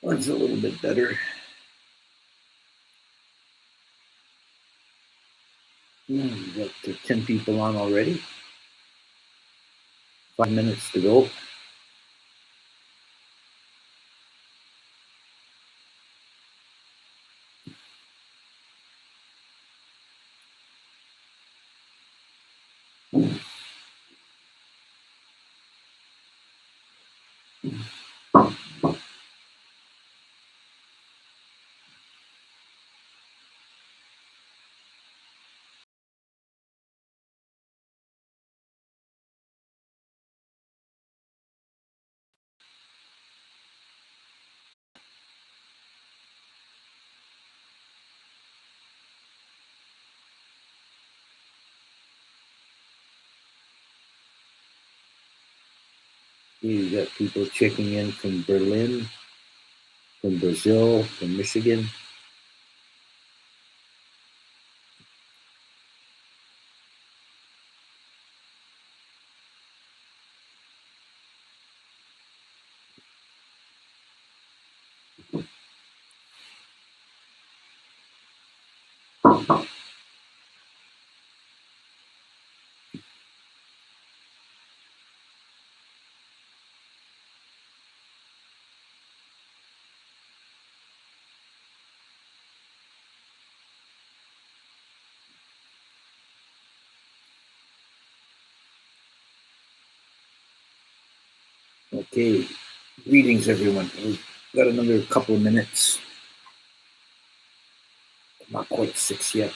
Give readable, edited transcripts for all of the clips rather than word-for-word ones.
One's a little bit better. We've got 10 people on already. 5 minutes to go. You've got people checking in from Berlin, from Brazil, from Michigan. Okay, greetings everyone. We've got another couple of minutes. Not quite 6 yet.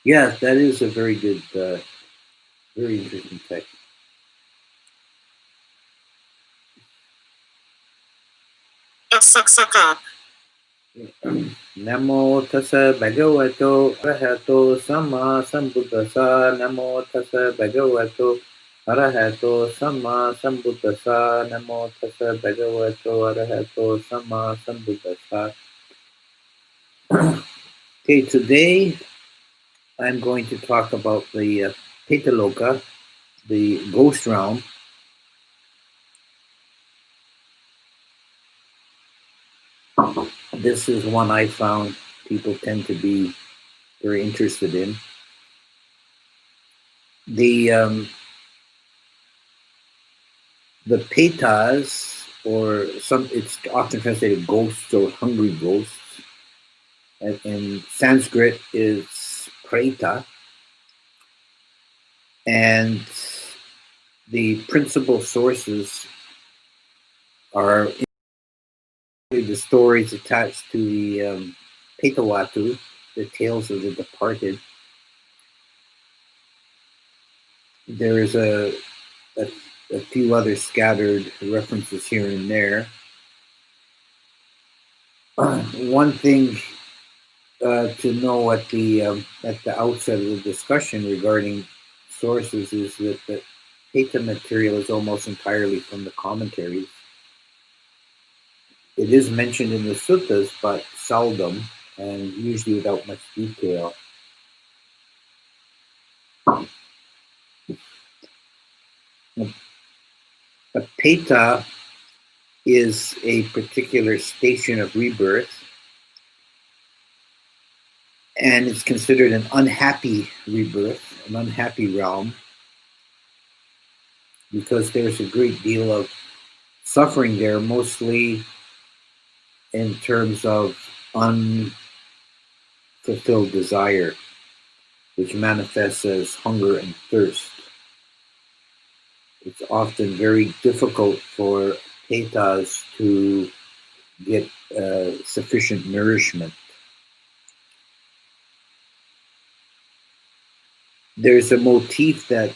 Yeah, that is a very good, very interesting text. Namo tassa bhagavato arahato samma sambuddhassa. Namo tassa bhagavato arahato samma sambuddhassa. Namo tassa bhagavato arahato samma sambuddhassa. Okay, today I'm going to talk about the Petaloka, the ghost realm. This is one I found people tend to be very interested in. The Petas, or it's often translated ghosts or hungry ghosts. And in Sanskrit is preta, and the principal sources are the stories attached to the Petawatu, the tales of the departed. There is a few other scattered references here and there. One thing to know at the outset of the discussion regarding sources is that the Peta material is almost entirely from the commentaries. It is mentioned in the suttas, but seldom, and usually without much detail. A Peta is a particular station of rebirth, and it's considered an unhappy rebirth, an unhappy realm, because there's a great deal of suffering there, mostly in terms of unfulfilled desire, which manifests as hunger and thirst. It's often very difficult for Petas to get sufficient nourishment. There's a motif that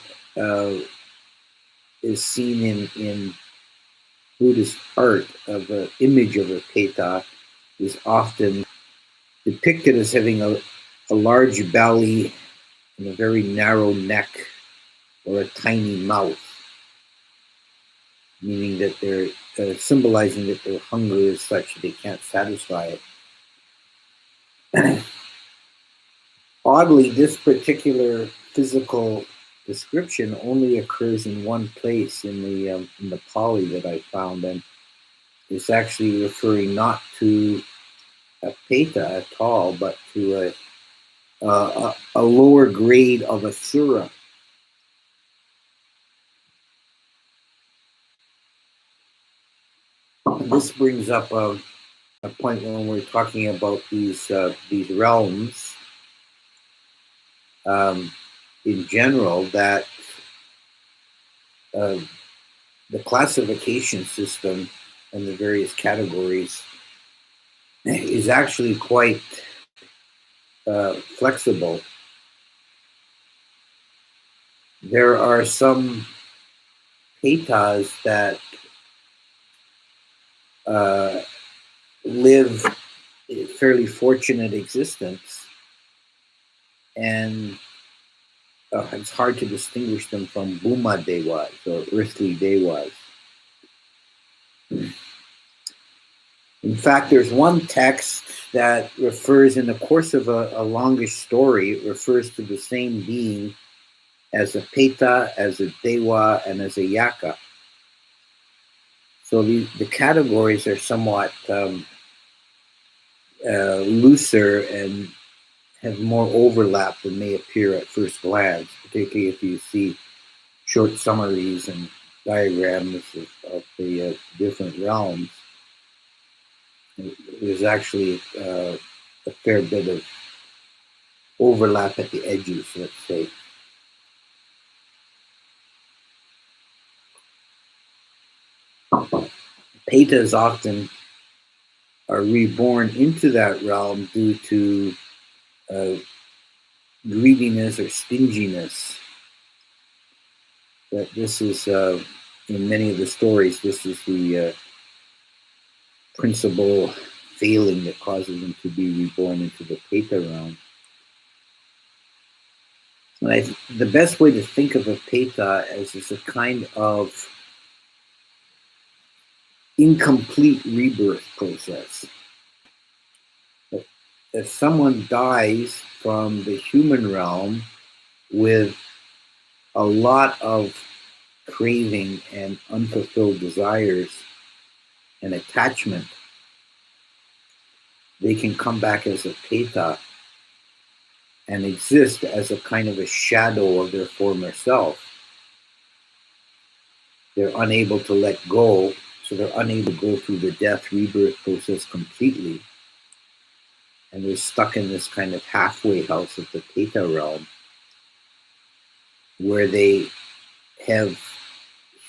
is seen in Buddhist art of an image of a Peta is often depicted as having a large belly and a very narrow neck or a tiny mouth, meaning that they're symbolizing that their hunger is such that they can't satisfy it. Oddly, this particular physical description only occurs in one place in the Pali that I found, and it's actually referring not to a Peta at all, but to a lower grade of Asura. This brings up a point when we're talking about these realms in general, that the classification system and the various categories is actually quite flexible. There are some Petas that live a fairly fortunate existence, and it's hard to distinguish them from Bhuma Devas, or earthly Devas. In fact, there's one text that refers, in the course of a longish story, it refers to the same being as a Peta, as a Dewa, and as a Yaka. So the categories are somewhat looser and have more overlap than may appear at first glance, particularly if you see short summaries and diagrams of the different realms. There's actually a fair bit of overlap at the edges, let's say. Petas often are reborn into that realm due to greediness or stinginess. That this is, in many of the stories, this is the principal failing that causes them to be reborn into the Peta realm. And the best way to think of a Peta as a kind of incomplete rebirth process. If someone dies from the human realm with a lot of craving and unfulfilled desires and attachment, they can come back as a Peta and exist as a kind of a shadow of their former self. They're unable to let go, so they're unable to go through the death rebirth process completely. And they're stuck in this kind of halfway house of the Peta realm, where they have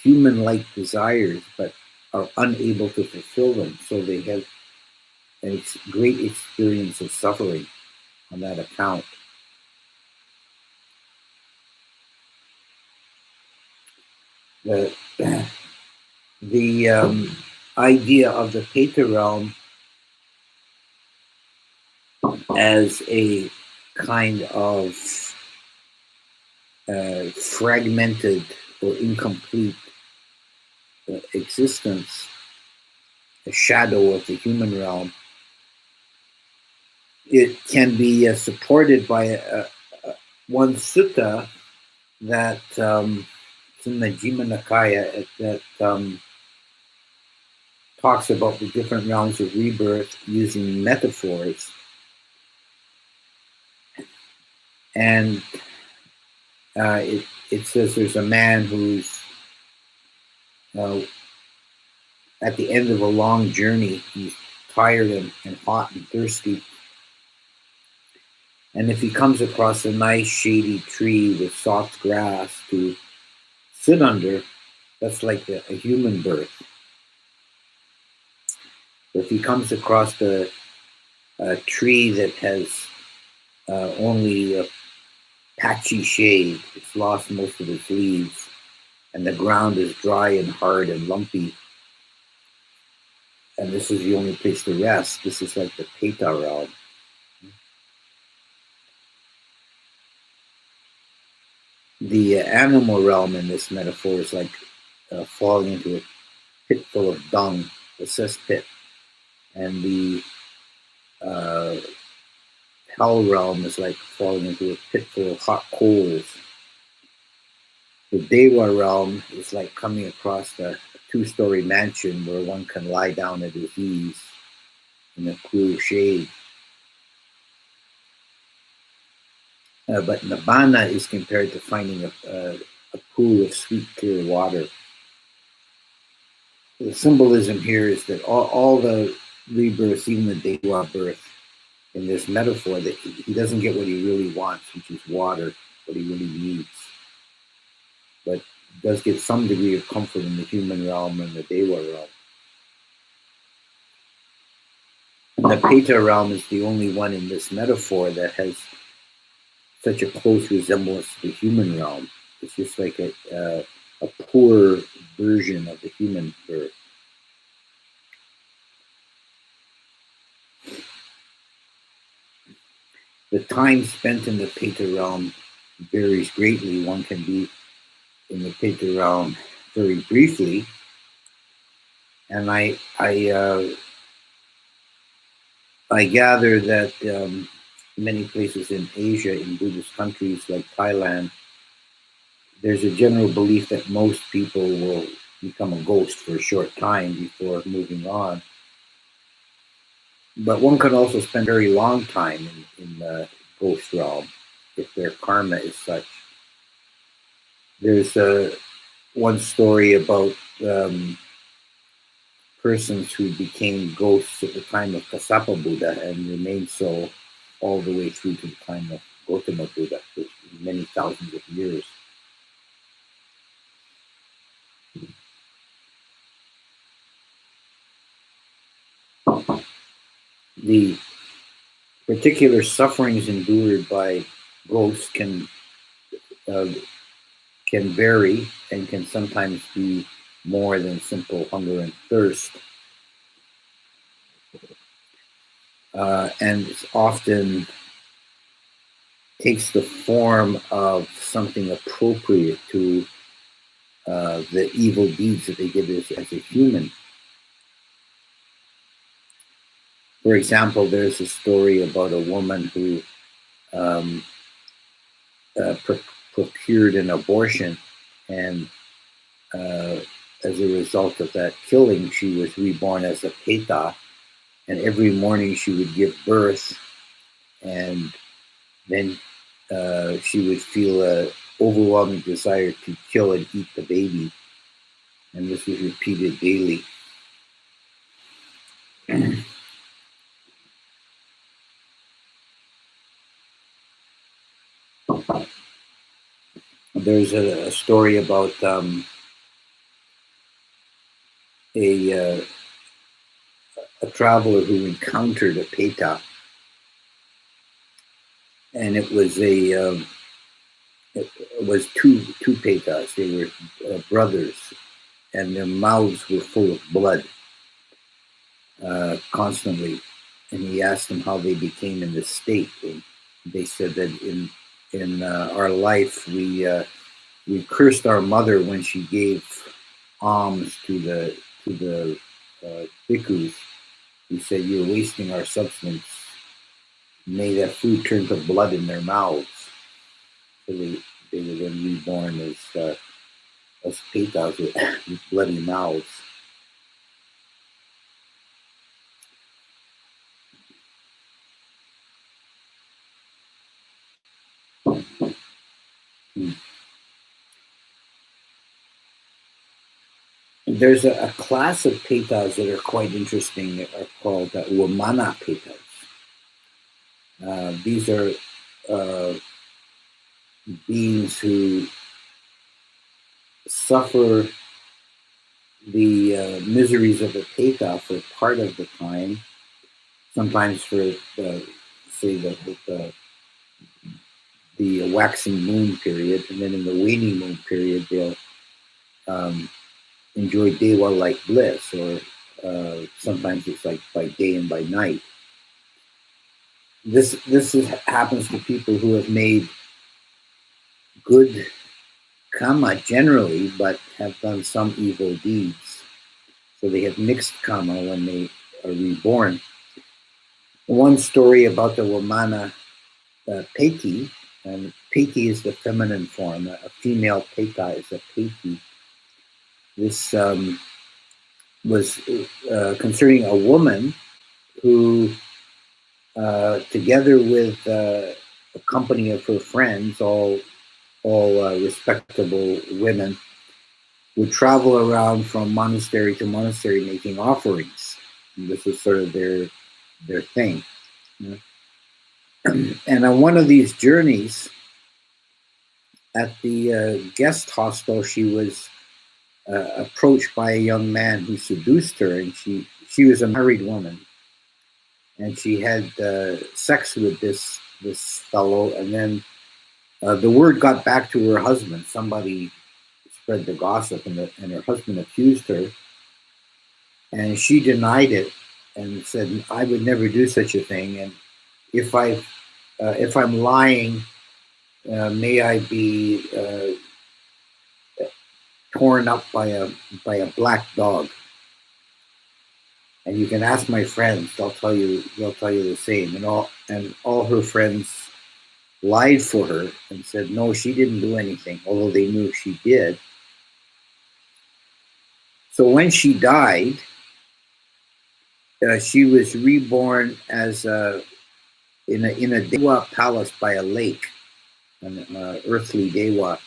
human-like desires but are unable to fulfill them. So they have a great experience of suffering on that account. The idea of the Peta realm as a kind of fragmented or incomplete existence, a shadow of the human realm, it can be supported by one sutta that It's in the Jima Nikaya that talks about the different realms of rebirth using metaphors. And it says there's a man who's uh, at the end of a long journey. He's tired and hot and thirsty. And if he comes across a nice shady tree with soft grass to sit under, that's like a human birth. But if he comes across a tree that has only a patchy shade, it's lost most of its leaves, and the ground is dry and hard and lumpy, and this is the only place to rest, this is like the Peta realm. The animal realm in this metaphor is like falling into a pit full of dung, a cesspit, and the hell realm is like falling into a pit full of hot coals. The Dewa realm is like coming across a two-story mansion where one can lie down at his ease in a cool shade. But Nibbana is compared to finding a pool of sweet, clear water. The symbolism here is that all the rebirths, even the Dewa birth, in this metaphor, that he doesn't get what he really wants, which is water, what he really needs. But does get some degree of comfort in the human realm and the Dewa realm. And the Peta realm is the only one in this metaphor that has such a close resemblance to the human realm. It's just like a poor version of the human birth. The time spent in the Peta realm varies greatly. One can be in the Peta realm very briefly, and I gather that many places in Asia, in Buddhist countries like Thailand, there's a general belief that most people will become a ghost for a short time before moving on. But one could also spend a very long time in the ghost realm if their karma is such. There's one story about persons who became ghosts at the time of Kassapa Buddha and remained so all the way through to the time of Gautama Buddha, which is many thousands of years. The particular sufferings endured by ghosts can vary and can sometimes be more than simple hunger and thirst. And it's often takes the form of something appropriate to the evil deeds that they did as a human. For example, there's a story about a woman who procured an abortion, and as a result of that killing, she was reborn as a Peta, and every morning she would give birth, and then she would feel an overwhelming desire to kill and eat the baby, and this was repeated daily. There's a story about a traveler who encountered a Peta, and it was two Petas. They were brothers, and their mouths were full of blood constantly. And he asked them how they became in this state, and they said that in our life we cursed our mother when she gave alms to the bhikkhus. We said, "You're wasting our substance." May that food turn to blood in their mouths. So they were then reborn as us Petas with bloody mouths. There's a class of Petas that are quite interesting that are called Wamana Petas. These are uh, beings who suffer the miseries of a Peta for part of the time, sometimes for, say, the waxing moon period, and then in the waning moon period, they'll um, enjoy Dewa-like bliss, or sometimes it's like by day and by night. Happens to people who have made good karma generally, but have done some evil deeds. So they have mixed karma when they are reborn. One story about the Wamana Peti, and Peti is the feminine form. A female Peta is a Peti. This was concerning a woman who, together with a company of her friends, all respectable women, would travel around from monastery to monastery making offerings. And this is sort of their thing. And on one of these journeys, at the guest hostel, she was approached by a young man who seduced her, and she was a married woman, and she had sex with this fellow, and then the word got back to her husband. Somebody spread the gossip, and her husband accused her, and she denied it and said, "I would never do such a thing, and if I'm lying, may I be torn up by a black dog." And you can ask my friends; they'll tell you the same. And all her friends lied for her and said no, she didn't do anything, although they knew she did. So when she died, she was reborn as in a Dewa palace by a lake, an earthly Dewa.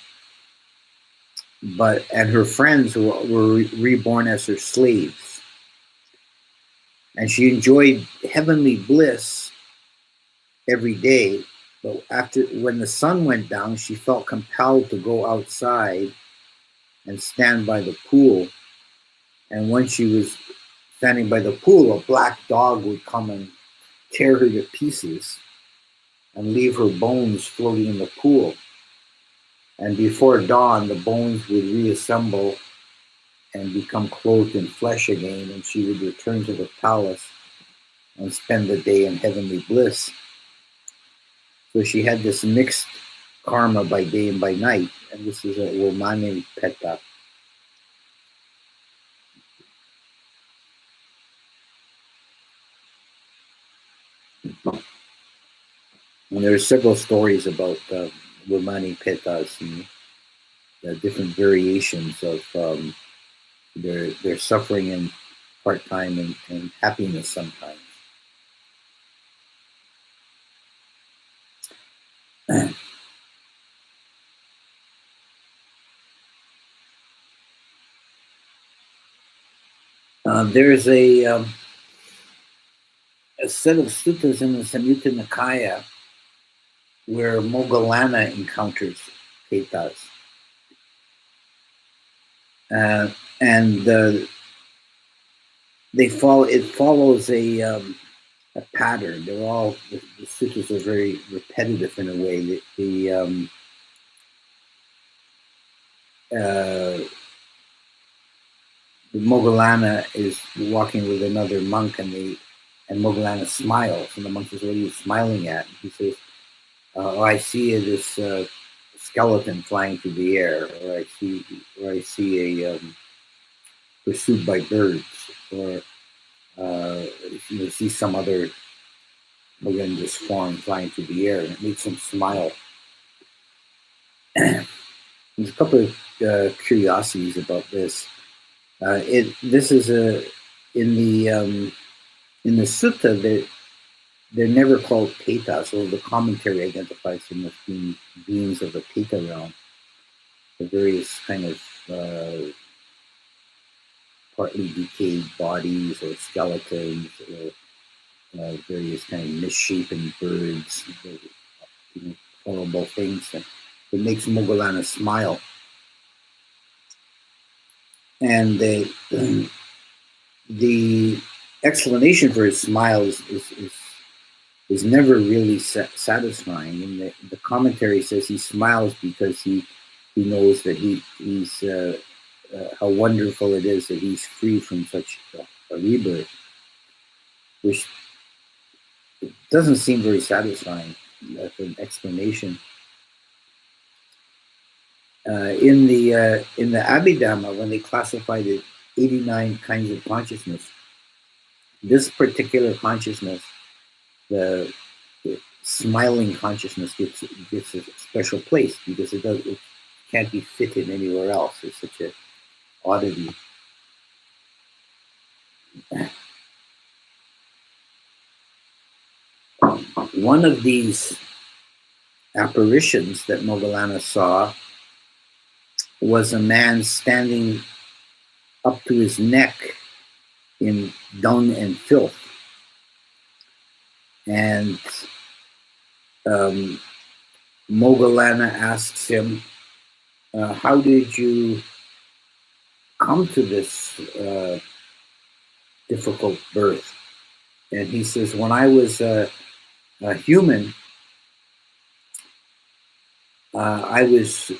And her friends were reborn as her slaves, and she enjoyed heavenly bliss every day. But when the sun went down, she felt compelled to go outside and stand by the pool. And when she was standing by the pool, a black dog would come and tear her to pieces and leave her bones floating in the pool. And before dawn, the bones would reassemble and become clothed in flesh again, and she would return to the palace and spend the day in heavenly bliss. So she had this mixed karma by day and by night, and this is a Wamana Peta. And there are several stories about Wamana Petas and different variations of their suffering and part-time and happiness sometimes. There's a set of suttas in the Samyutta Nikaya where Moggallana encounters Petas. And it follows a pattern. The suttas are very repetitive in a way. The Moggallana is walking with another monk, and Moggallana smiles, and the monk says, "What are you smiling at?" And he says, "I see this skeleton flying through the air, or I see a pursued by birds, or you see some other horrendous form flying through the air," and it makes him smile. there's a couple of curiosities about this. This is in the sutta. They're never called Petas, so the commentary identifies them as being beings of the Peta realm, the various kind of partly decayed bodies or skeletons or various kind of misshapen birds, horrible things that makes Moggallana smile. And the explanation for his smile is never really satisfying. And the commentary says he smiles because he knows that he's how wonderful it is that he's free from such a rebirth, which doesn't seem very satisfying as an explanation. In the Abhidhamma, when they classified the 89 kinds of consciousness, this particular consciousness, the smiling consciousness, gets a special place because it can't be fitted anywhere else. It's such an oddity. One of these apparitions that Moggallana saw was a man standing up to his neck in dung and filth. And Moggallana asks him, how did you come to this difficult birth? And he says, when I was a human, I was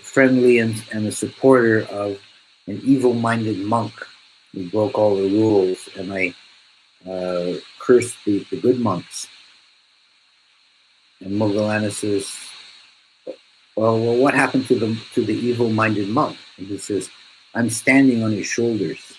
friendly and a supporter of an evil-minded monk who broke all the rules, and I cursed the good monks. And Moggallana says, well, what happened to the evil-minded monk? And he says, I'm standing on his shoulders.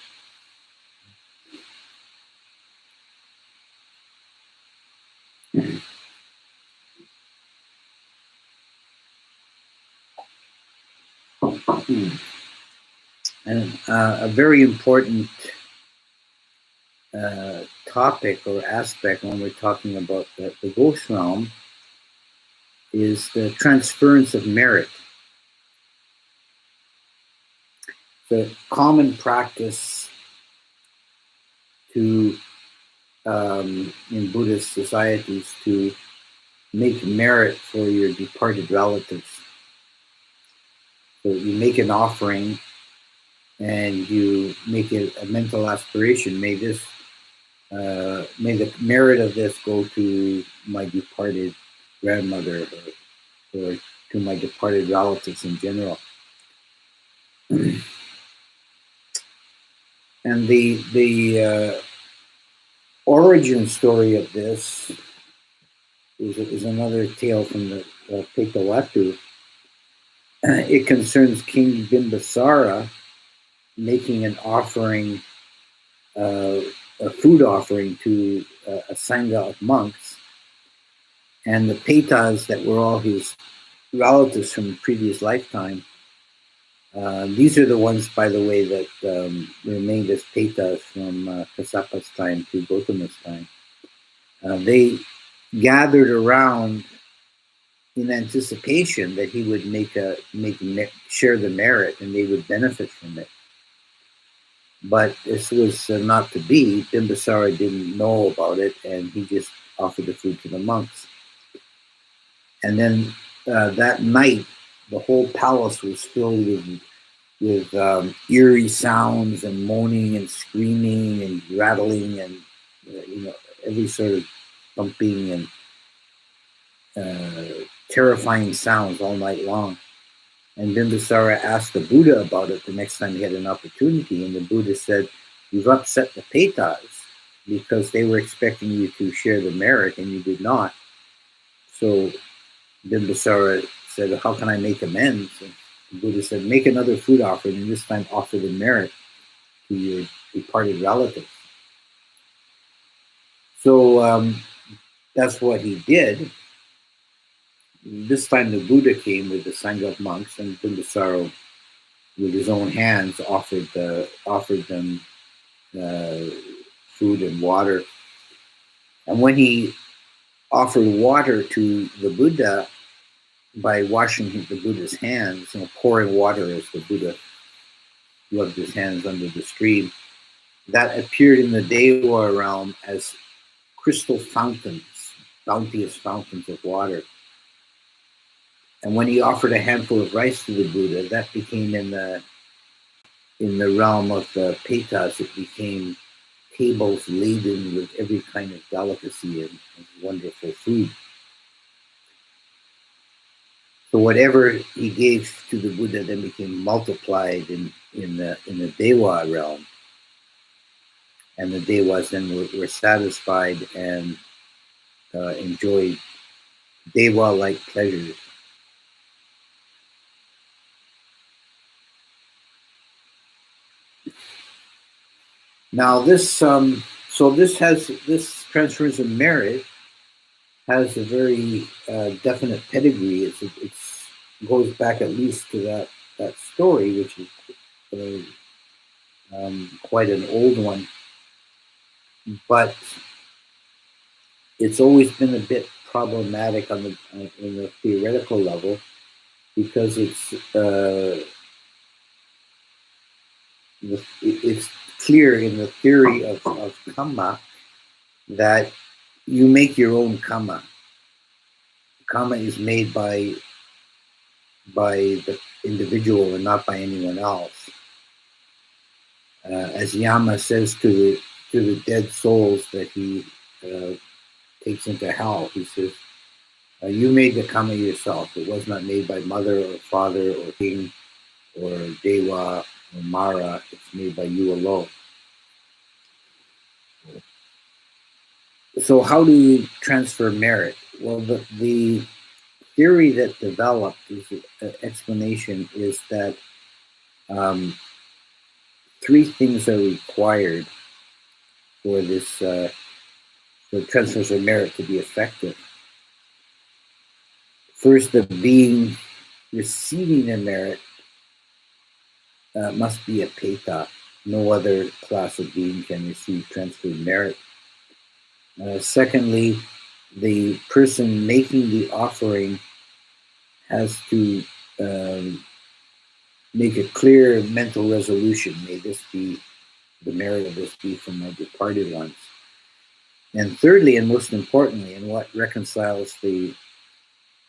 And a very important topic or aspect when we're talking about the ghost realm is the transference of merit. The common practice to in Buddhist societies to make merit for your departed relatives. So you make an offering and you make it a mental aspiration. May the merit of this go to my departed grandmother or to my departed relatives in general. And the origin story of this is another tale from the Pekawatu. It concerns King Bimbisara making an offering, a food offering to a sangha of monks, and the Petas that were all his relatives from the previous lifetime. These are the ones, by the way, that remained as Petas from Kasapa's time to Gautama's time. They gathered around in anticipation that he would share the merit and they would benefit from it. But this was not to be. Bimbisara didn't know about it, and he just offered the food to the monks. And then that night, the whole palace was filled with eerie sounds and moaning and screaming and rattling and every sort of thumping and terrifying sounds all night long. And Bimbisara asked the Buddha about it the next time he had an opportunity, and the Buddha said, you've upset the Petas because they were expecting you to share the merit and you did not. So Bimbisara said, how can I make amends? And the Buddha said, make another food offering, and this time offer the merit to your departed relatives. So that's what he did. This time the Buddha came with the Sangha of monks, and Bimbisara, with his own hands, offered them uh, food and water. And when he offered water to the Buddha by washing the Buddha's hands, pouring water as the Buddha rubbed his hands under the stream, that appeared in the Dewa realm as crystal fountains, bounteous fountains of water. And when he offered a handful of rice to the Buddha, that became in the realm of the Petas, it became tables laden with every kind of delicacy and wonderful food. So whatever he gave to the Buddha then became multiplied in the Dewa realm, and the Dewas then were satisfied and enjoyed Dewa-like pleasures. Now this transference of merit has a very definite pedigree. It goes back at least to that story, which is quite an old one, but it's always been a bit problematic in the theoretical level, because it's clear in the theory of karma that you make your own karma. Karma is made by the individual and not by anyone else. As Yama says to the dead souls that he takes into hell, he says, "You made the karma yourself. It was not made by mother or father or king or Dewa or Mara. It's made by you alone." So how do you transfer merit? Well, the theory that developed, explanation, is that three things are required for this for transfers of merit to be effective. First, the being receiving the merit must be a peta. No other class of being can receive transferred merit. Secondly, the person making the offering has to make a clear mental resolution. May this be, the merit of this be from my departed ones. And thirdly, and most importantly, and what reconciles the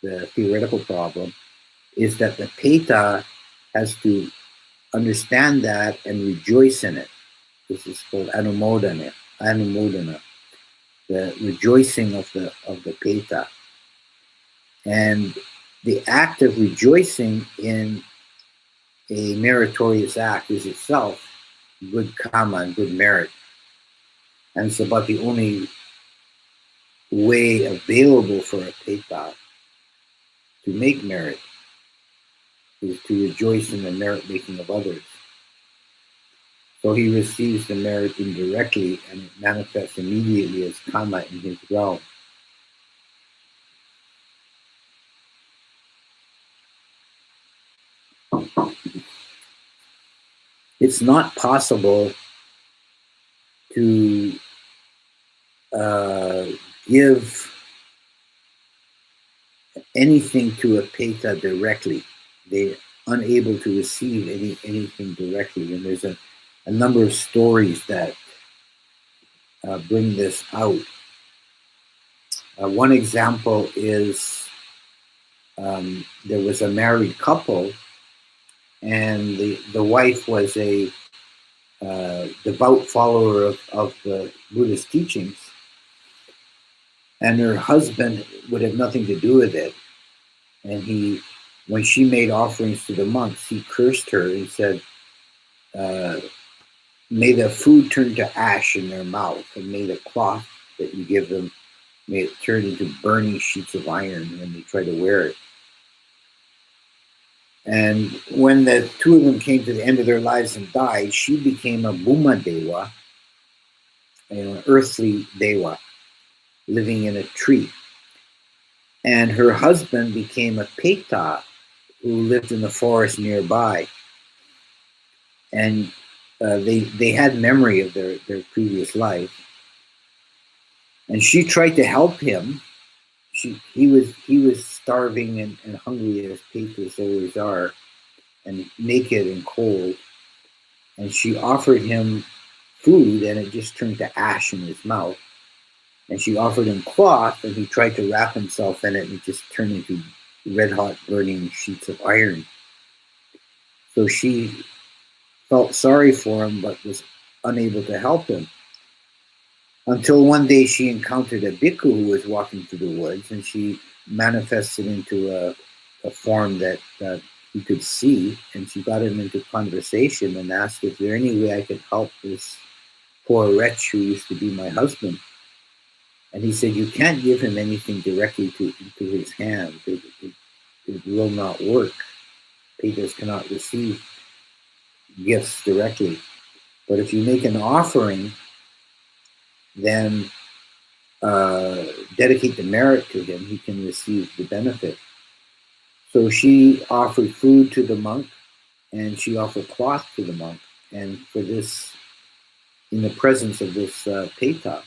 theoretical problem, is that the peta has to understand that and rejoice in it. This is called anumodana, the rejoicing of the peta. And the act of rejoicing in a meritorious act is itself good karma and good merit. And it's about the only way available for a peta to make merit is to rejoice in the merit making of others. So he receives the merit indirectly, and it manifests immediately as karma in his realm. It's not possible to give anything to a peta directly. They're unable to receive anything directly. And there's a number of stories that bring this out. One example is there was a married couple, and the wife was a devout follower of the Buddhist teachings, and her husband would have nothing to do with it. And when she made offerings to the monks, he cursed her and said, "May the food turn to ash in their mouth, and may the cloth that you give them, may it turn into burning sheets of iron when they try to wear it." And when the two of them came to the end of their lives and died, she became a Bhuma Dewa, an earthly Dewa, living in a tree. and her husband became a Peta who lived in the forest nearby, and they had memory of their previous life, and she tried to help him. He was starving and hungry as Petas always are, and naked and cold, and she offered him food, and it just turned to ash in his mouth. And she offered him cloth, and he tried to wrap himself in it, and it just turned into red hot burning sheets of iron. So she felt sorry for him, but was unable to help him. Until one day she encountered a bhikkhu who was walking through the woods, and she manifested into a form that he could see, and she got him into conversation and asked if there any way I could help this poor wretch who used to be my husband. And he said, you can't give him anything directly to his hand. It will not work. Petas cannot receive gifts directly. But if you make an offering, then dedicate the merit to him, he can receive the benefit. So she offered food to the monk, and she offered cloth to the monk, and for this, in the presence of this Peta.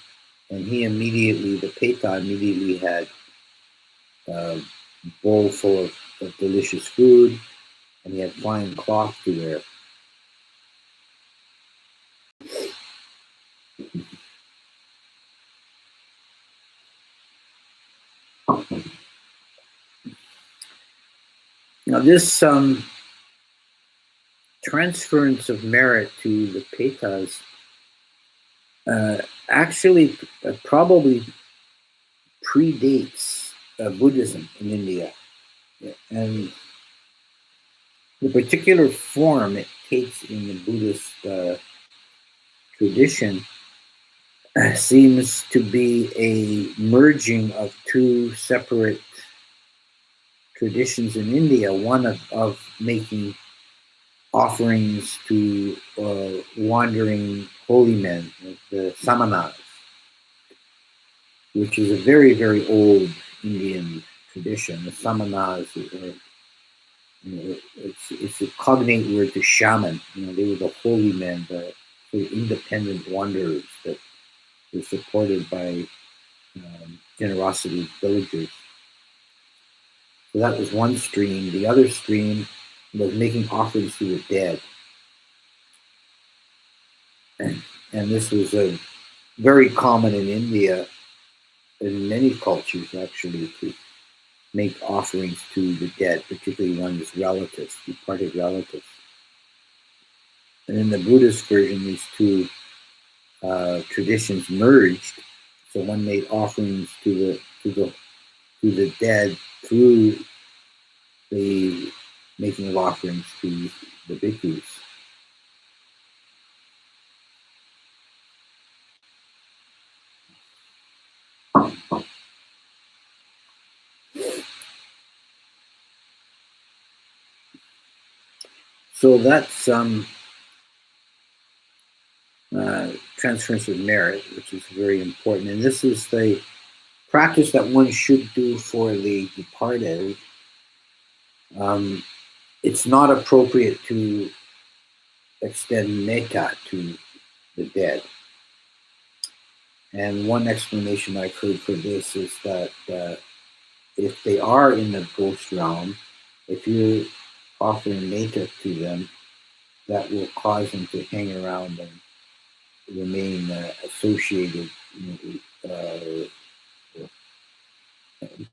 And he immediately, the Peta immediately had a bowl full of delicious food, and he had fine cloth to wear. Now, this transference of merit to the Petas actually probably predates Buddhism in India. And the particular form it takes in the Buddhist tradition seems to be a merging of two separate traditions in India, one of making offerings to wandering holy men, the samanas, which is a very, very old Indian tradition. The samanas, it's a cognate word to shaman. They were the holy men, the independent wanderers that were supported by generosity of villagers. So that was one stream. The other stream was making offerings to the dead. And this was very common in India, in many cultures actually, to make offerings to the dead, particularly one's relatives, departed relatives. And in the Buddhist version, these two traditions merged. So one made offerings to the dead through the making of offerings to the bhikkhus. So that's transference of merit, which is very important. And this is the practice that one should do for the departed. It's not appropriate to extend metta to the dead. And one explanation I've heard for this is that if they are in the ghost realm, if you're offering metta to them, that will cause them to hang around and remain associated,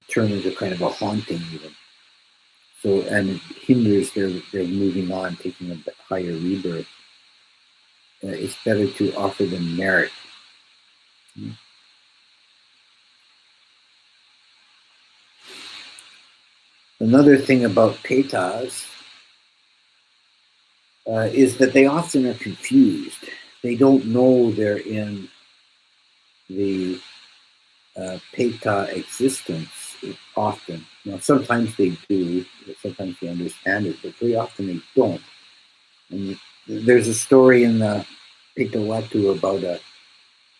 turn into kind of a haunting even. So, and it hinders their moving on, taking a higher rebirth. It's better to offer them merit. Another thing about Petas is that they often are confused. They don't know they're in the Peta existence often. Sometimes they do, sometimes they understand it, but very often they don't. And there's a story in the Petawatu about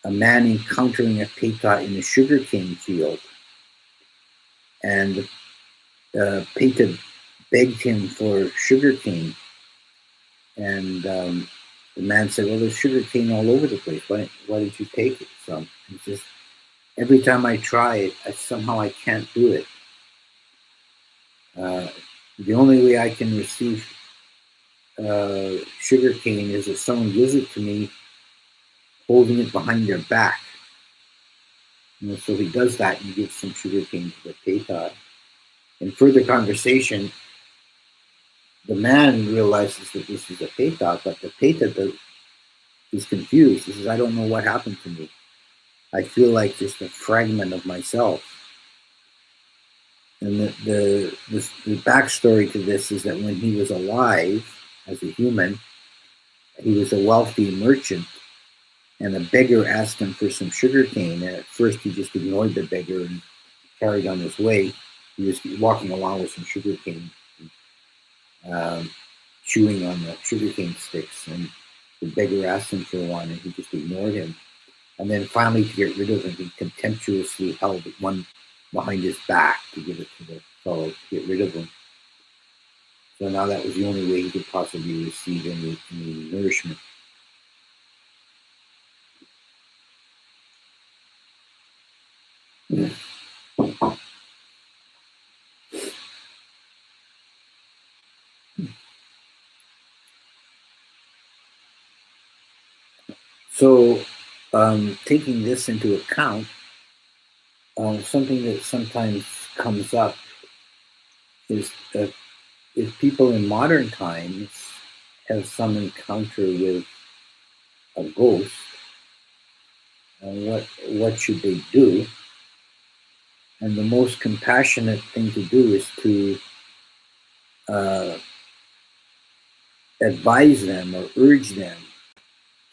a man encountering a Peta in a sugarcane field. and Peta begged him for sugarcane, and the man said, "Well, there's sugarcane all over the place. Why did you take it some?" He says, "Every time I try it, somehow I can't do it. Uh, the only way I can receive sugarcane is if someone gives it to me, holding it behind their back." So he does that and gives some sugarcane to the Peta. In further conversation, the man realizes that this is a Peta, but the Peta is confused. He says, "I don't know what happened to me. I feel like just a fragment of myself." And the backstory to this is that when he was alive as a human, he was a wealthy merchant, and a beggar asked him for some sugarcane. And at first, he just ignored the beggar and carried on his way. He was walking along with some sugarcane, chewing on the sugarcane sticks, and the beggar asked him for one, and he just ignored him. And then finally, to get rid of him, he contemptuously held one behind his back to give it to the fellow to get rid of him. So now that was the only way he could possibly receive any nourishment. Yeah. So, taking this into account, something that sometimes comes up is if people in modern times have some encounter with a ghost, what should they do? And the most compassionate thing to do is to advise them or urge them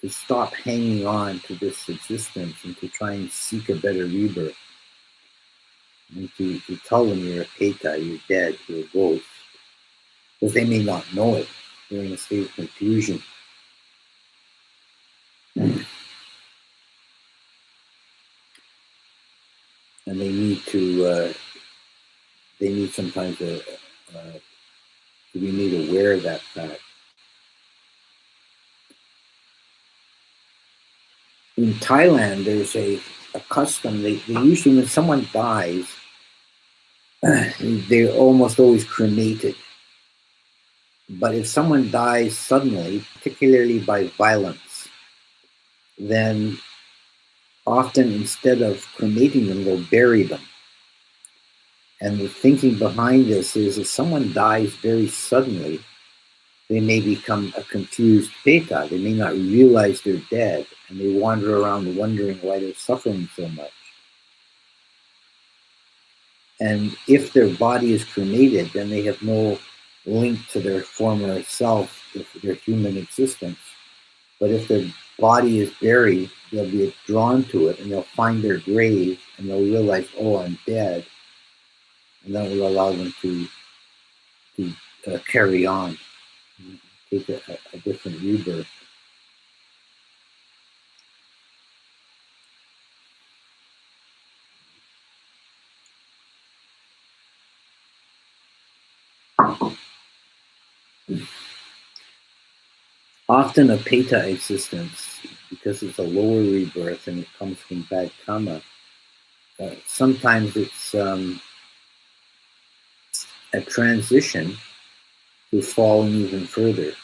to stop hanging on to this existence and to try and seek a better rebirth. And to tell them you're a Peta, you're dead, you're a ghost. Because they may not know it. They're in a state of confusion. And they need sometimes to be made aware of that fact. In Thailand, there's a custom. They usually, when someone dies, they're almost always cremated. But if someone dies suddenly, particularly by violence, then often instead of cremating them, they'll bury them. And the thinking behind this is if someone dies very suddenly, they may become a confused Peta. They may not realize they're dead, and they wander around wondering why they're suffering so much. And if their body is cremated, then they have no link to their former self, their human existence. But if their body is buried, they'll be drawn to it, and they'll find their grave, and they'll realize, "Oh, I'm dead," and that will allow them to carry on, take a different rebirth. Often a Peta existence, because it's a lower rebirth and it comes from bad karma, sometimes it's a transition to falling even further.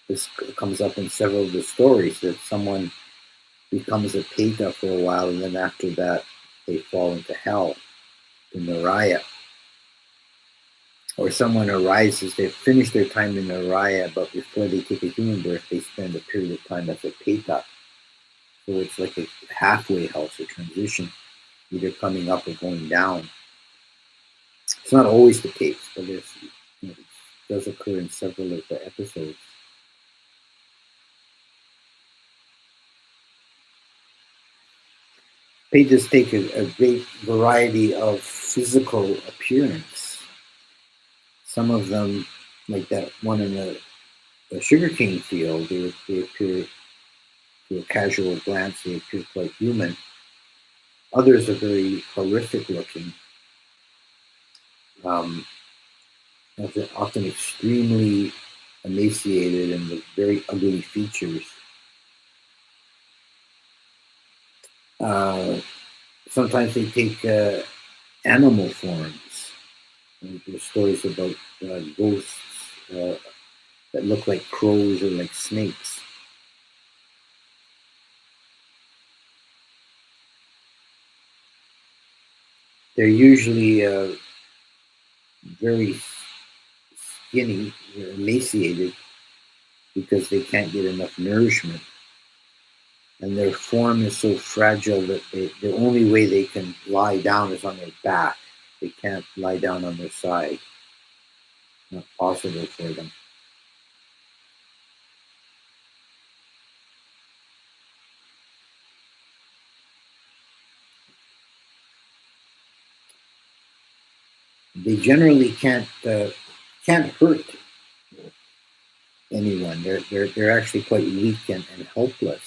This comes up in several of the stories that someone becomes a Peta for a while, and then after that they fall into hell, in Naraya. Or someone arises, they've finished their time in Naraya, but before they take a human birth, they spend a period of time as a Peta. So it's like a halfway house, a transition, either coming up or going down. It's not always the case, but it does occur in several of the episodes. Petas take a great variety of physical appearance. Some of them, like that one in the sugarcane field, they appear, to a casual glance, they appear quite human. Others are very horrific looking. um, often extremely emaciated and with very ugly features. Uh, Sometimes they take animal forms. And there's stories about ghosts that look like crows or like snakes. They're usually very skinny, they're emaciated because they can't get enough nourishment. And their form is so fragile that the only way they can lie down is on their back. They can't lie down on their side. Not possible for them. They generally can't hurt anyone. They're actually quite weak and helpless.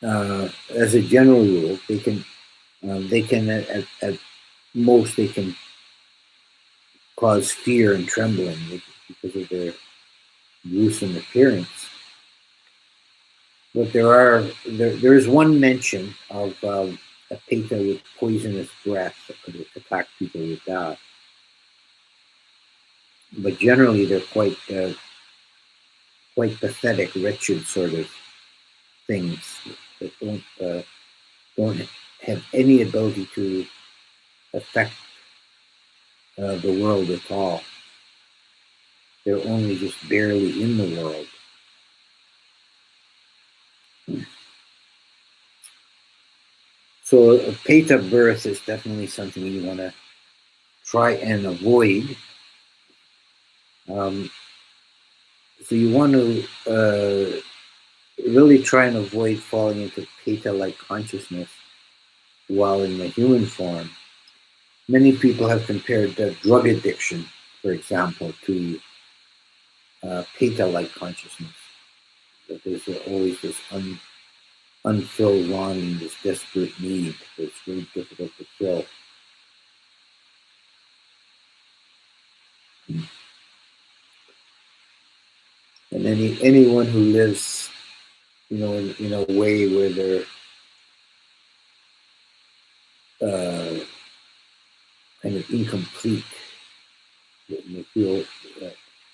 As a general rule, they can at most they can cause fear and trembling because of their gruesome appearance. But there is one mention of a Peta with poisonous breath that could attack people with that. But generally, they're quite pathetic, wretched sort of things that don't have any ability to affect the world at all. They're only just barely in the world. So a Peta birth is definitely something you want to try and avoid. Um, so you want to really try and avoid falling into Peta-like consciousness while in the human form. Many people have compared drug addiction, for example, to Peta-like consciousness. That there's always this unfilled longing, this desperate need that's very difficult to fill. And anyone who lives, in a way where they're uh, kind of incomplete, and they feel uh,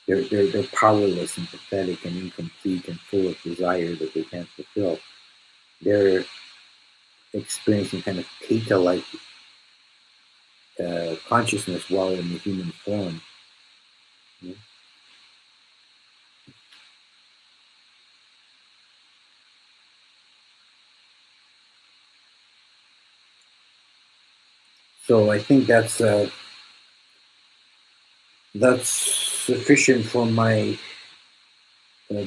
they're powerless and pathetic and incomplete and full of desire that they can't fulfill. They're experiencing kind of Peta-like consciousness while in the human form. You know? So I think that's sufficient for my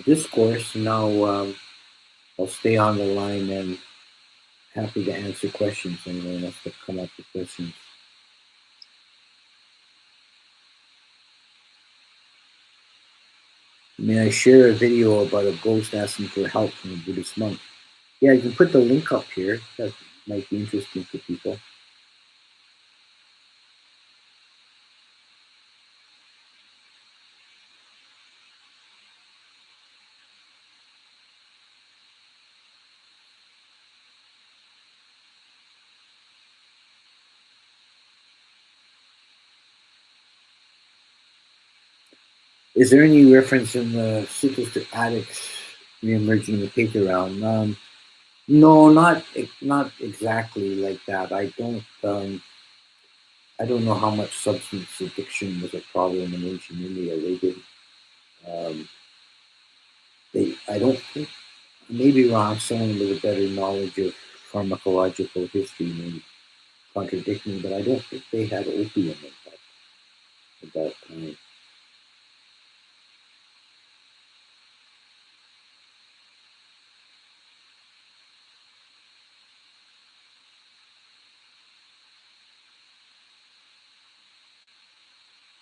discourse. Now I'll stay on the line and happy to answer questions. Anyone else to come up with questions? May I share a video about a ghost asking for help from a Buddhist monk? Yeah, you can put the link up here. That might be interesting to people. Is there any reference in the sutras to addicts reemerging in the Peta realm? No, not exactly like that. I don't know how much substance addiction was a problem in ancient India. They did. Um, I don't think. Maybe wrong. Someone with a better knowledge of pharmacological history may contradict me, but I don't think they had opium at that time.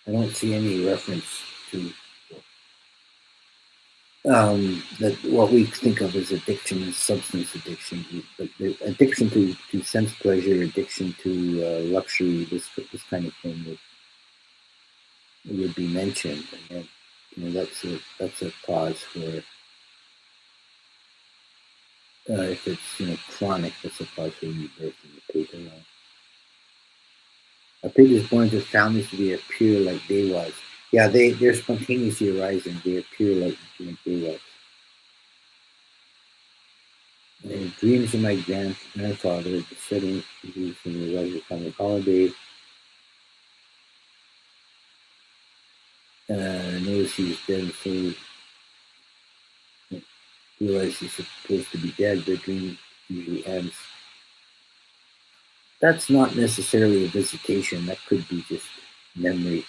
I don't see any reference to that what we think of as addiction is substance addiction, but the addiction to sense pleasure, addiction to luxury, this kind of thing would be mentioned, and then, that's a cause for if it's chronic, that's a cause for rebirth in the paper. A pig is born to families to be appear like devas. Yeah, they're spontaneously arising. They appear like devas. Dreams of my grandfather setting these in the Roger family holiday. Notice he's dead, so realize he's supposed to be dead. The dream usually ends. That's not necessarily a visitation. That could be just memory.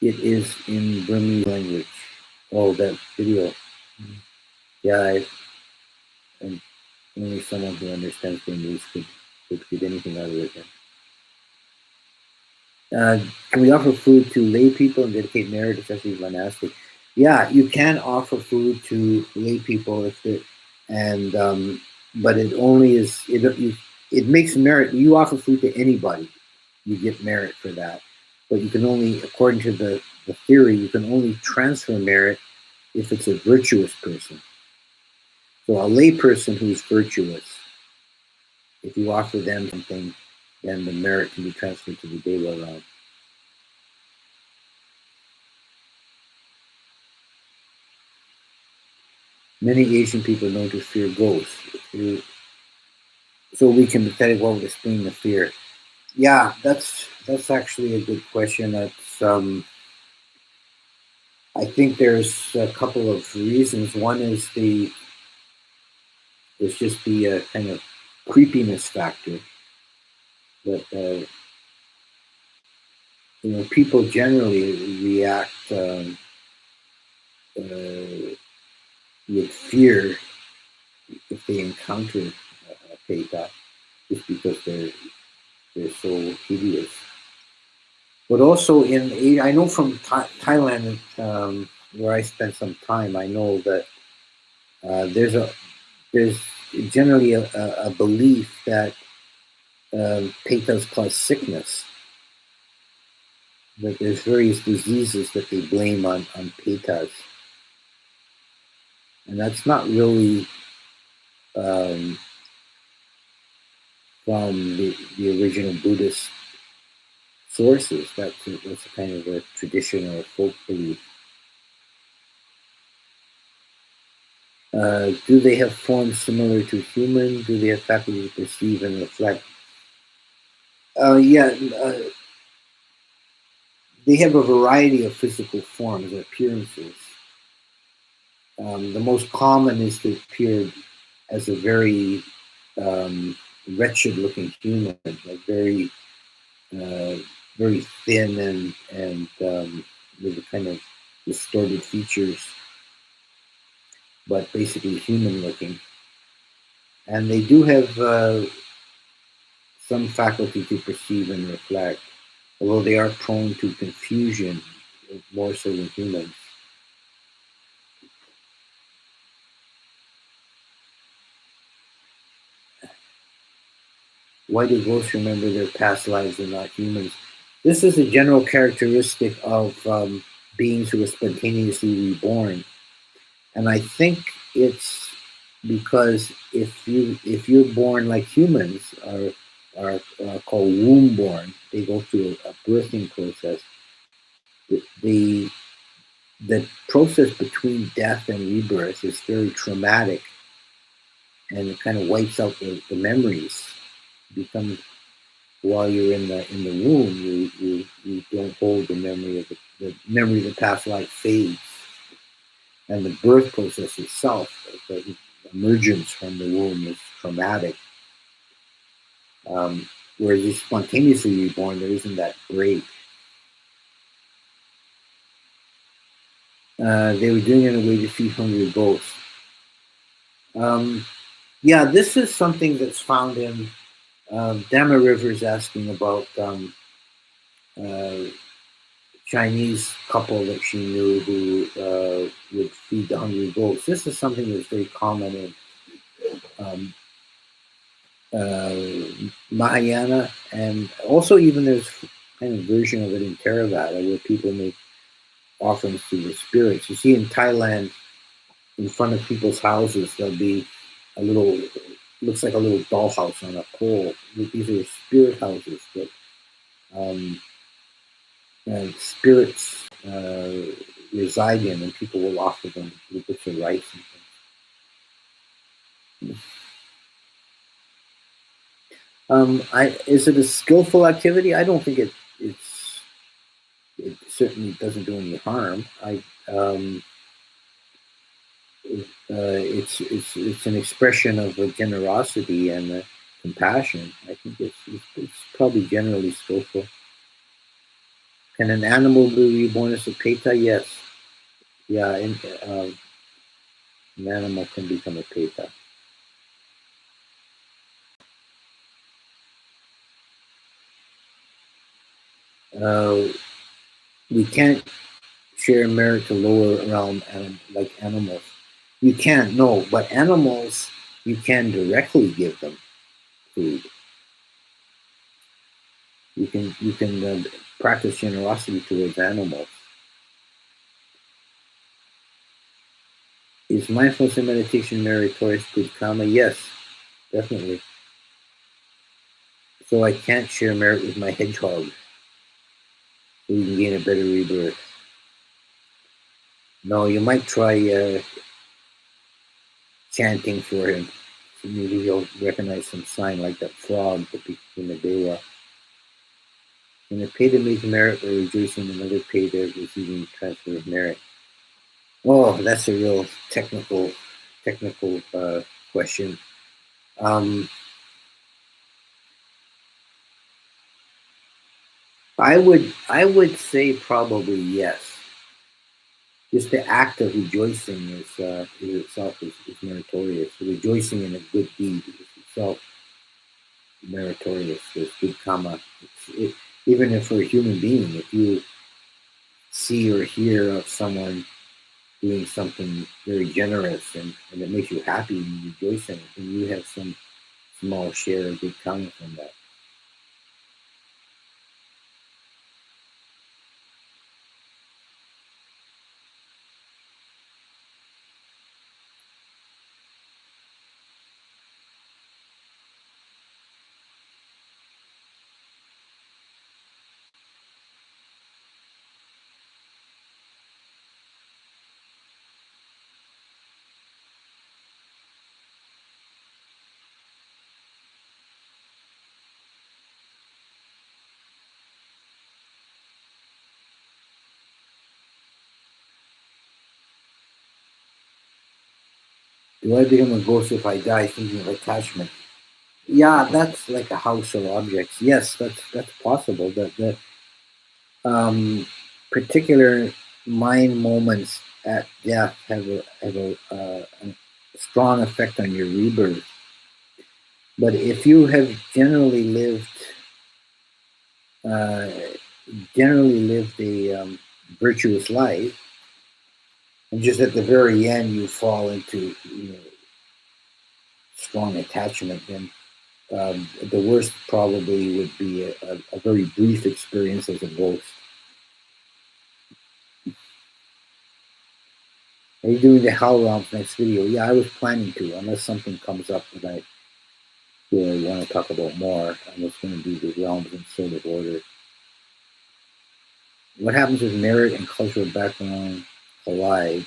It is in Burmese language. Oh, that video. Yeah, and only someone who understands Burmese could get anything out of it. Can we offer food to lay people and dedicate merit, especially monastic? Yeah, you can offer food to lay people if it, and but it only is it makes merit. You offer food to anybody, you get merit for that. But you can only, according to the theory, you can only transfer merit if it's a virtuous person. So a lay person who's virtuous, if you offer them something, then the merit can be transferred to the Deva realm. Many Asian people know to fear ghosts. So we can tell you what would explain the fear. Yeah, that's actually a good question. That's I think there's a couple of reasons. One is there's just the kind of creepiness factor that people generally react with fear if they encounter a Peta, just because they're so hideous. But also I know from Thailand, where I spent some time, I know that there's generally a belief that Petas cause sickness. That there's various diseases that they blame on Petas, and that's not really from the original Buddhist sources. That's a kind of a tradition or a folk belief. Do they have forms similar to human? Do they have faculty to perceive and reflect? Yeah, they have a variety of physical forms, appearances. The most common is to appear as a very wretched-looking human, like very, very thin and with a kind of distorted features, but basically human-looking. And they do have some faculty to perceive and reflect, although they are prone to confusion more so than humans. Why do ghosts remember their past lives and not humans? This is a general characteristic of beings who are spontaneously reborn, and I think it's because if you're born like humans are called womb born, they go through a birthing process. The the process between death and rebirth is very traumatic, and it kind of wipes out the memories. Become while you're in the womb, you don't hold the memory of the memory of the past life fades, and the birth process itself, the emergence from the womb, is traumatic. Whereas you're spontaneously reborn, there isn't that break. They were doing it in a way to feed hungry ghosts. Yeah, this is something that's found in Dama River is asking about uh, Chinese couple that she knew who would feed the hungry goats. This is something that's very common in um, uh, Mahayana, and also even there's kind of version of it in Theravada where people make offerings to the spirits. You see in Thailand, in front of people's houses, there'll be a little, looks like a little dollhouse on a pole. These are spirit houses that spirits reside in, and people will offer them little bits of rice and things. Is it a skillful activity? I don't think it certainly doesn't do any harm. It's an expression of generosity and compassion. I think it's probably generally skillful. Can an animal be reborn as a peta? Yes. Yeah, an animal can become a peta. Uh, we can't share merit to lower realm like animals. You can't, no, but animals, you can directly give them food. You can practice generosity towards animals. Is mindfulness and meditation meritorious good karma? Yes, definitely. So I can't share merit with my hedgehog, so you can gain a better rebirth. No, you might try chanting for him. So maybe he'll recognize some sign like that frog in the Dewa. When a Peta makes merit or rejoicing, another Peta receiving transfer of merit. Oh, that's a real technical question. Um, I would say probably yes. Just the act of rejoicing is itself is meritorious. Rejoicing in a good deed is itself meritorious. There's good karma. Even if for a human being, if you see or hear of someone doing something very generous and it makes you happy and you rejoice in it, and you have some small share of good karma from that. Do I become a ghost if I die thinking of attachment? Yeah, that's like a house of objects. Yes, that's possible. The particular mind moments at death have a strong effect on your rebirth. But if you have uh, generally lived a virtuous life, and just at the very end you fall into strong attachment, then the worst probably would be a very brief experience as a ghost. Are you doing the Hell Realms next video? Yeah, I was planning to, unless something comes up that I feel I want to talk about more. I was going to do the realms in sort of order. What happens if merit and cultural background collide?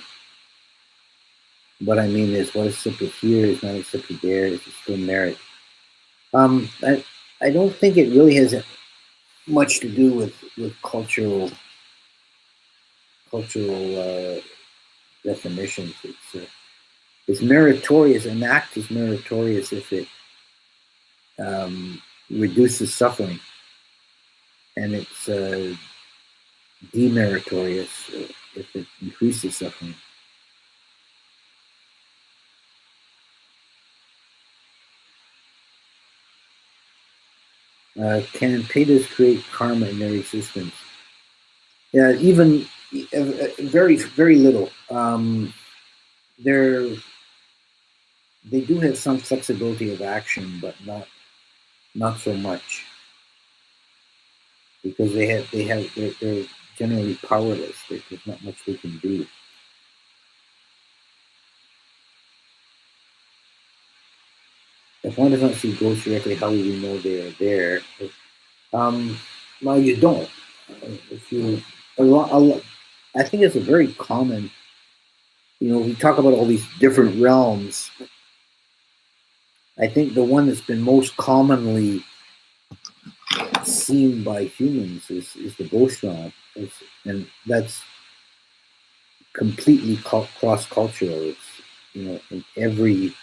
What I mean is, what is accepted here is not accepted there. Is it still merit? Um, I, I don't think it really has much to do with cultural definitions. It's meritorious. An act is meritorious if it reduces suffering, and it's demeritorious if it increases suffering. Can Petas create karma in their existence? Yeah, even very very little. They're they do have some flexibility of action, but not so much because they're generally powerless. There's not much they can do. If one does not see ghosts directly, how will we know they are there? Um, well, you don't. If you a lot, I think it's a very common. We talk about all these different realms. I think the one that's been most commonly seen by humans is the ghost realm, and that's completely cross cultural. It's in every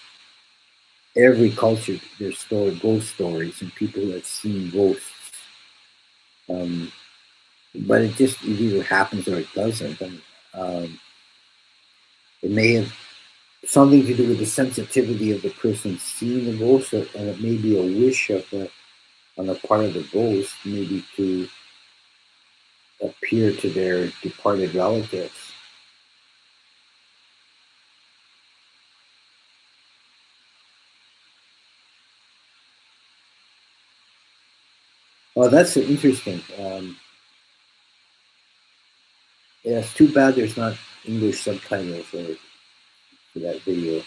culture there's ghost stories and people that have seen ghosts. Um, but it either happens or it doesn't. And it may have something to do with the sensitivity of the person seeing the ghost, and it may be a wish on the part of the ghost, maybe to appear to their departed relatives. Oh, that's interesting. Yeah, it's too bad there's not English subtitles for that video.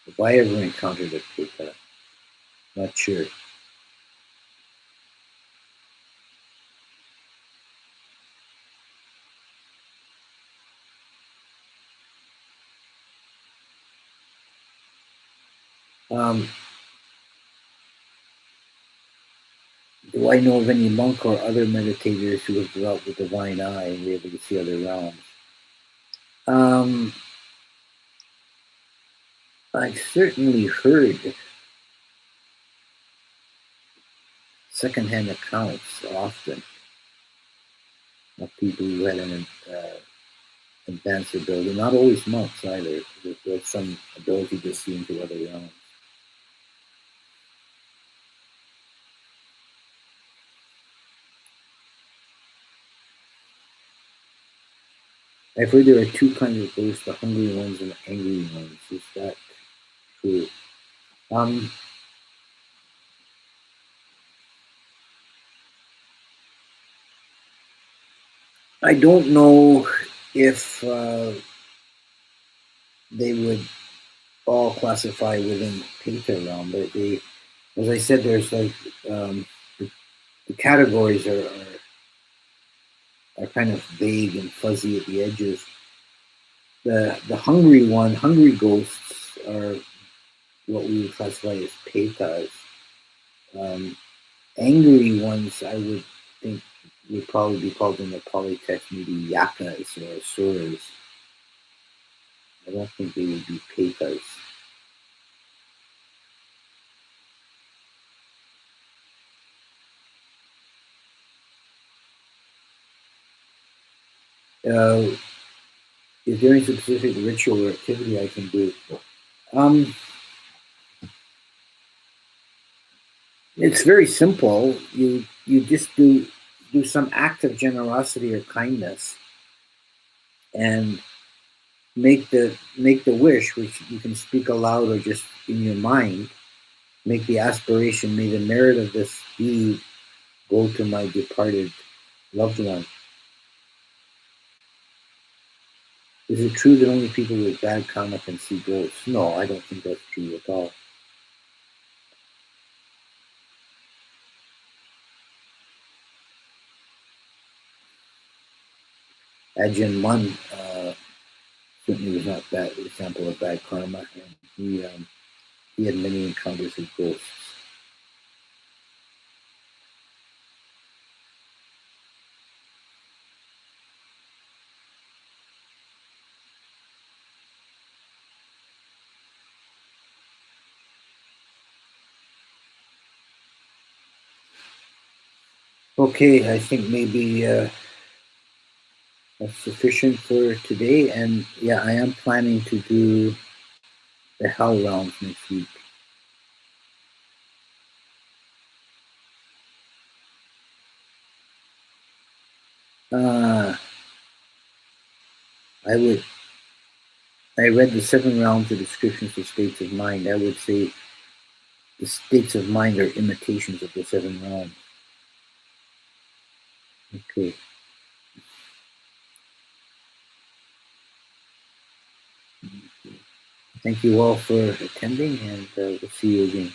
If I ever encountered a pika, not sure. Um, do I know of any monk or other meditators who have developed the divine eye and be able to see other realms? Um, I've certainly heard secondhand accounts often of people who had an advanced ability. Not always monks either. There's some ability to see into other realms. I've heard there are two kinds of ghosts: the hungry ones and the angry ones. Is that true? Um, I don't know if they would all classify within Peta realm, but as I said, there's like the, the categories are kind of vague and fuzzy at the edges. Hungry ghosts are what we would classify as Petas. Um, Angry ones, I would think, would probably be called in the polytext maybe yakas or asuras. I don't think they would be Petas. Uh, is there any specific ritual or activity I can do? Um, it's very simple. You just do some act of generosity or kindness, and make the wish, which you can speak aloud or just in your mind. Make the aspiration. May the merit of this deed go to my departed loved one. Is it true that only people with bad karma can see ghosts? No, I don't think that's true at all. Ajahn Mun certainly was not that example of bad karma, and he had many encounters with ghosts. Okay, I think maybe that's sufficient for today. And yeah, I am planning to do the Hell rounds next week. Uh, I would. I read the 7 rounds of descriptions of states of mind. I would say the states of mind are imitations of the 7 rounds. Okay. Thank you all for attending, and we'll see you again.